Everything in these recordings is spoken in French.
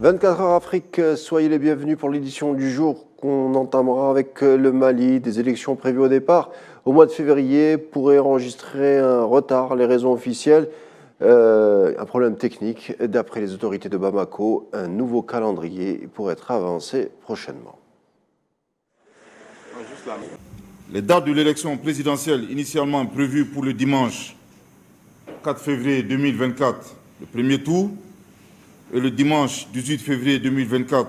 24 heures Afrique, soyez les bienvenus pour l'édition du jour qu'on entamera avec le Mali. Des élections prévues au départ au mois de février pourraient enregistrer un retard. Les raisons officielles, un problème technique. D'après les autorités de Bamako, un nouveau calendrier pourrait être avancé prochainement. Les dates de l'élection présidentielle initialement prévues pour le dimanche 4 février 2024, le premier tour, et le dimanche 18 février 2024,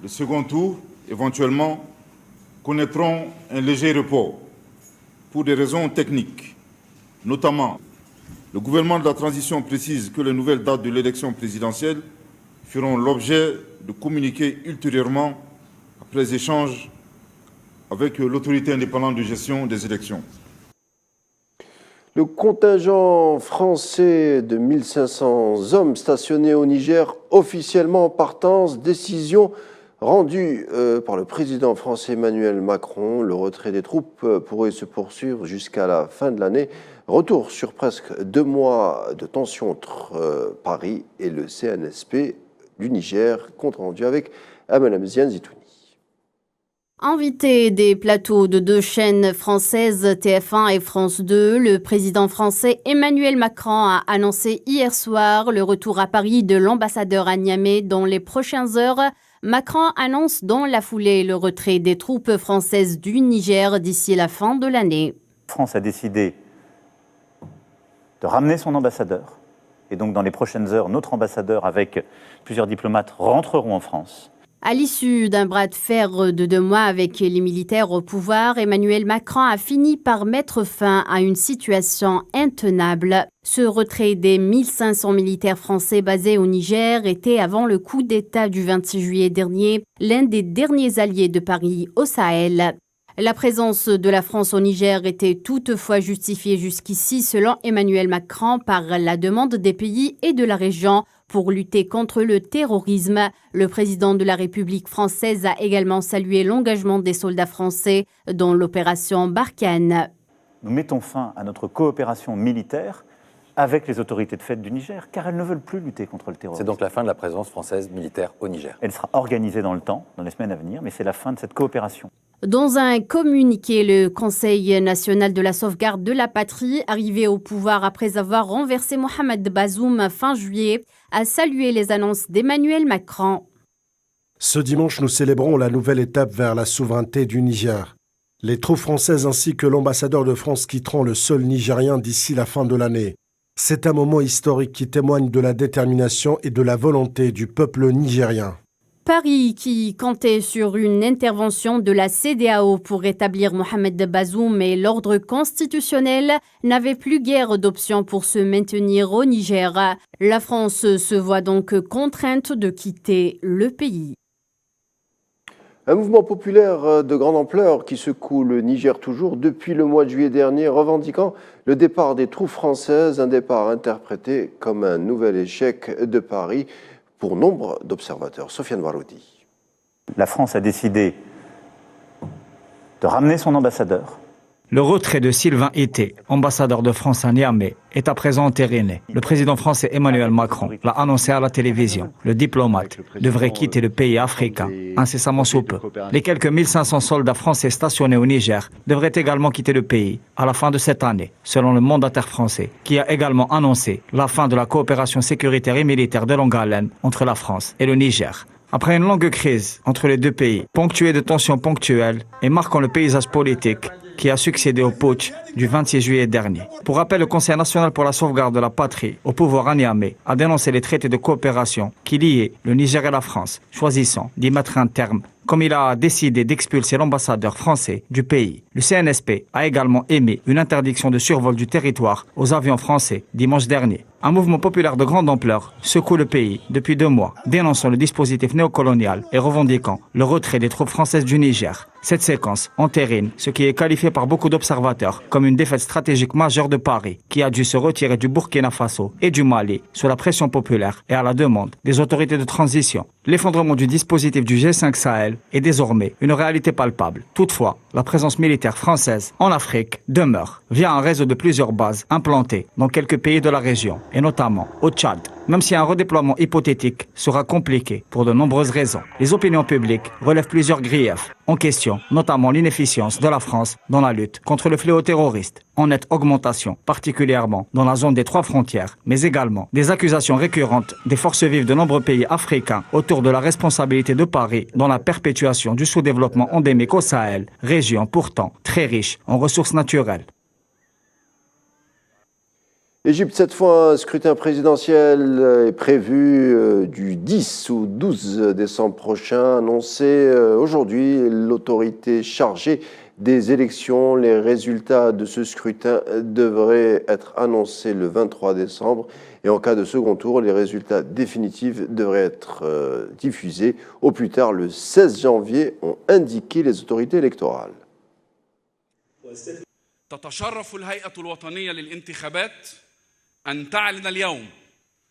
le second tour, éventuellement, connaîtront un léger report pour des raisons techniques. Notamment, le gouvernement de la transition précise que les nouvelles dates de l'élection présidentielle feront l'objet de communiqués ultérieurement après échanges avec l'autorité indépendante de gestion des élections. Le contingent français de 1500 hommes stationnés au Niger, officiellement en partance, décision rendue par le président français Emmanuel Macron. Le retrait des troupes pourrait se poursuivre jusqu'à la fin de l'année. Retour sur presque 2 mois de tension entre Paris et le CNSP du Niger, compte rendu avec Mme Ziane Zitouni. Invité des plateaux de 2 chaînes françaises, TF1 et France 2, le président français Emmanuel Macron a annoncé hier soir le retour à Paris de l'ambassadeur à Niamey dans les prochaines heures. Macron annonce dans la foulée le retrait des troupes françaises du Niger d'ici la fin de l'année. La France a décidé de ramener son ambassadeur. Et donc dans les prochaines heures, notre ambassadeur avec plusieurs diplomates rentreront en France. À l'issue d'un bras de fer de 2 mois avec les militaires au pouvoir, Emmanuel Macron a fini par mettre fin à une situation intenable. Ce retrait des 1500 militaires français basés au Niger était, avant le coup d'État du 26 juillet dernier, l'un des derniers alliés de Paris au Sahel. La présence de la France au Niger était toutefois justifiée jusqu'ici, selon Emmanuel Macron, par la demande des pays et de la région pour lutter contre le terrorisme. Le président de la République française a également salué l'engagement des soldats français dans l'opération Barkhane. Nous mettons fin à notre coopération militaire avec les autorités de fait du Niger, car elles ne veulent plus lutter contre le terrorisme. C'est donc la fin de la présence française militaire au Niger. Elle sera organisée dans le temps, dans les semaines à venir, mais c'est la fin de cette coopération. Dans un communiqué, le Conseil national de la sauvegarde de la patrie, arrivé au pouvoir après avoir renversé Mohamed Bazoum fin juillet, a salué les annonces d'Emmanuel Macron. Ce dimanche, nous célébrons la nouvelle étape vers la souveraineté du Niger. Les troupes françaises ainsi que l'ambassadeur de France quitteront le sol nigérien d'ici la fin de l'année. C'est un moment historique qui témoigne de la détermination et de la volonté du peuple nigérien. Paris, qui comptait sur une intervention de la CEDEAO pour rétablir Mohamed Bazoum et l'ordre constitutionnel, n'avait plus guère d'options pour se maintenir au Niger. La France se voit donc contrainte de quitter le pays. Un mouvement populaire de grande ampleur qui secoue le Niger toujours depuis le mois de juillet dernier, revendiquant le départ des troupes françaises, un départ interprété comme un nouvel échec de Paris pour nombre d'observateurs. Sofiane Baroudi. La France a décidé de ramener son ambassadeur. Le retrait de Sylvain Été, ambassadeur de France à Niamey, est à présent entériné. Le président français Emmanuel Macron l'a annoncé à la télévision. Le diplomate devrait quitter le pays africain incessamment sous peu. Les quelques 1500 soldats français stationnés au Niger devraient également quitter le pays à la fin de cette année, selon le mandataire français, qui a également annoncé la fin de la coopération sécuritaire et militaire de longue haleine entre la France et le Niger. Après une longue crise entre les 2 pays, ponctuée de tensions ponctuelles et marquant le paysage politique qui a succédé au putsch du 26 juillet dernier. Pour rappel, le Conseil national pour la sauvegarde de la patrie, au pouvoir à Niamey, a dénoncé les traités de coopération qui liaient le Niger et la France, choisissant d'y mettre un terme, comme il a décidé d'expulser l'ambassadeur français du pays. Le CNSP a également émis une interdiction de survol du territoire aux avions français dimanche dernier. Un mouvement populaire de grande ampleur secoue le pays depuis 2 mois, dénonçant le dispositif néocolonial et revendiquant le retrait des troupes françaises du Niger. Cette séquence entérine ce qui est qualifié par beaucoup d'observateurs comme une défaite stratégique majeure de Paris, qui a dû se retirer du Burkina Faso et du Mali sous la pression populaire et à la demande des autorités de transition. L'effondrement du dispositif du G5 Sahel est désormais une réalité palpable. Toutefois, la présence militaire française en Afrique demeure via un réseau de plusieurs bases implantées dans quelques pays de la région, et notamment au Tchad. même si un redéploiement hypothétique sera compliqué pour de nombreuses raisons. Les opinions publiques relèvent plusieurs griefs en question, notamment l'inefficience de la France dans la lutte contre le fléau terroriste, en nette augmentation, particulièrement dans la zone des 3 frontières, mais également des accusations récurrentes des forces vives de nombreux pays africains autour de la responsabilité de Paris dans la perpétuation du sous-développement endémique au Sahel, région pourtant très riche en ressources naturelles. Égypte, cette fois, un scrutin présidentiel est prévu du 10 au 12 décembre prochain. Annoncé aujourd'hui, l'autorité chargée des élections. Les résultats de ce scrutin devraient être annoncés le 23 décembre. Et en cas de second tour, les résultats définitifs devraient être diffusés au plus tard le 16 janvier, ont indiqué les autorités électorales.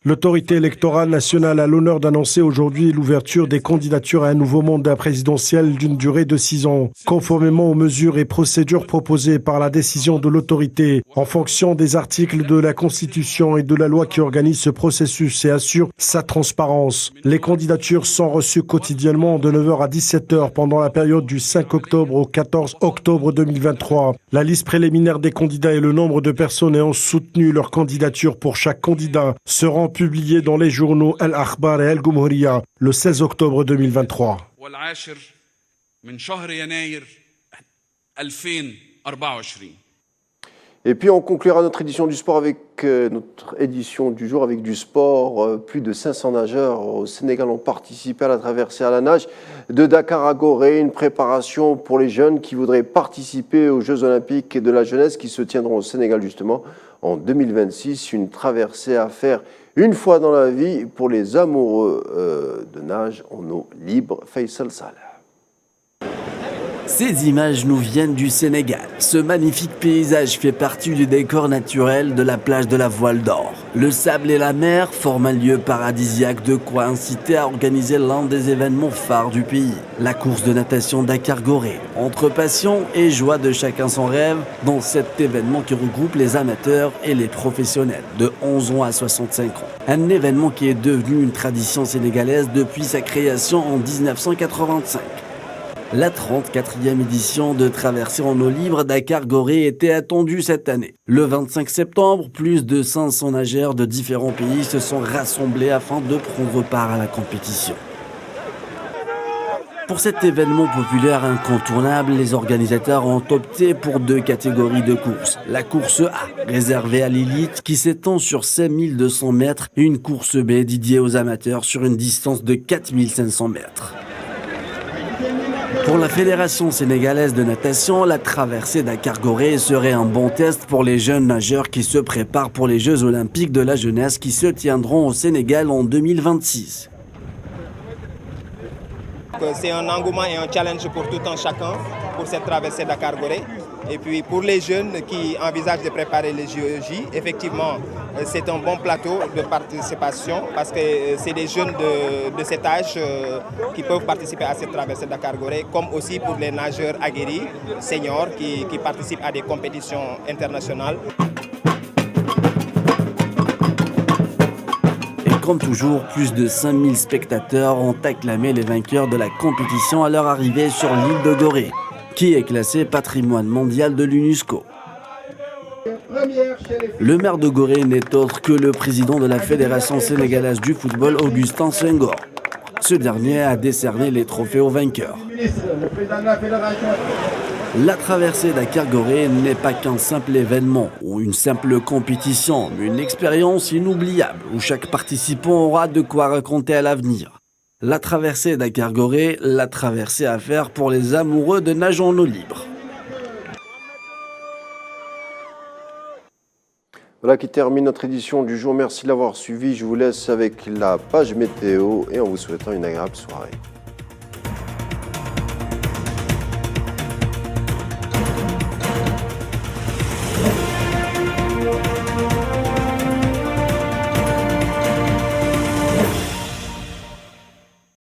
L'autorité électorale nationale a l'honneur d'annoncer aujourd'hui l'ouverture des candidatures à un nouveau mandat présidentiel d'une durée de 6 ans, conformément aux mesures et procédures proposées par la décision de l'autorité, en fonction des articles de la Constitution et de la loi qui organisent ce processus et assurent sa transparence. Les candidatures sont reçues quotidiennement de 9h à 17h pendant la période du 5 octobre au 14 octobre 2023. La liste préliminaire des candidats et le nombre de personnes ayant soutenu leur candidature pour chaque candidat seront publié dans les journaux Al-Akhbar et Al-Gumhuriya le 16 octobre 2023. Et puis on conclura notre édition du sport avec notre édition du jour avec du sport. Plus de 500 nageurs au Sénégal ont participé à la traversée à la nage de Dakar à Gorée, une préparation pour les jeunes qui voudraient participer aux Jeux Olympiques de la jeunesse qui se tiendront au Sénégal justement en 2026. Une traversée à faire une fois dans la vie pour les amoureux de nage en eau libre. Faisal Salah. Ces images nous viennent du Sénégal. Ce magnifique paysage fait partie du décor naturel de la plage de la Voile d'Or. Le sable et la mer forment un lieu paradisiaque, de quoi inciter à organiser l'un des événements phares du pays. La course de natation Dakar-Gorée. Entre passion et joie de chacun son rêve, dans cet événement qui regroupe les amateurs et les professionnels de 11 ans à 65 ans. Un événement qui est devenu une tradition sénégalaise depuis sa création en 1985. La 34e édition de Traversée en eau libre Dakar-Gorée était attendue cette année. Le 25 septembre, plus de 500 nageurs de différents pays se sont rassemblés afin de prendre part à la compétition. Pour cet événement populaire incontournable, les organisateurs ont opté pour 2 catégories de courses. La course A, réservée à l'élite, qui s'étend sur 5200 mètres, et une course B dédiée aux amateurs sur une distance de 4500 mètres. Pour la Fédération sénégalaise de natation, la traversée Dakar-Gorée serait un bon test pour les jeunes nageurs qui se préparent pour les Jeux Olympiques de la jeunesse qui se tiendront au Sénégal en 2026. C'est un engouement et un challenge pour tout un chacun pour cette traversée Dakar-Gorée. Et puis pour les jeunes qui envisagent de préparer les JOJ, effectivement, c'est un bon plateau de participation parce que c'est des jeunes de cet âge qui peuvent participer à cette traversée Dakar-Gorée, comme aussi pour les nageurs aguerris, seniors, qui participent à des compétitions internationales. Comme toujours, plus de 5000 spectateurs ont acclamé les vainqueurs de la compétition à leur arrivée sur l'île de Gorée, qui est classée patrimoine mondial de l'UNESCO. Le maire de Gorée n'est autre que le président de la Fédération sénégalaise du football, Augustin Senghor. Ce dernier a décerné les trophées aux vainqueurs. La traversée Dakar-Gorée n'est pas qu'un simple événement ou une simple compétition, mais une expérience inoubliable où chaque participant aura de quoi raconter à l'avenir. La traversée Dakar-Gorée, la traversée à faire pour les amoureux de nage en eau libre. Voilà qui termine notre édition du jour. Merci de l'avoir suivi. Je vous laisse avec la page météo et en vous souhaitant une agréable soirée.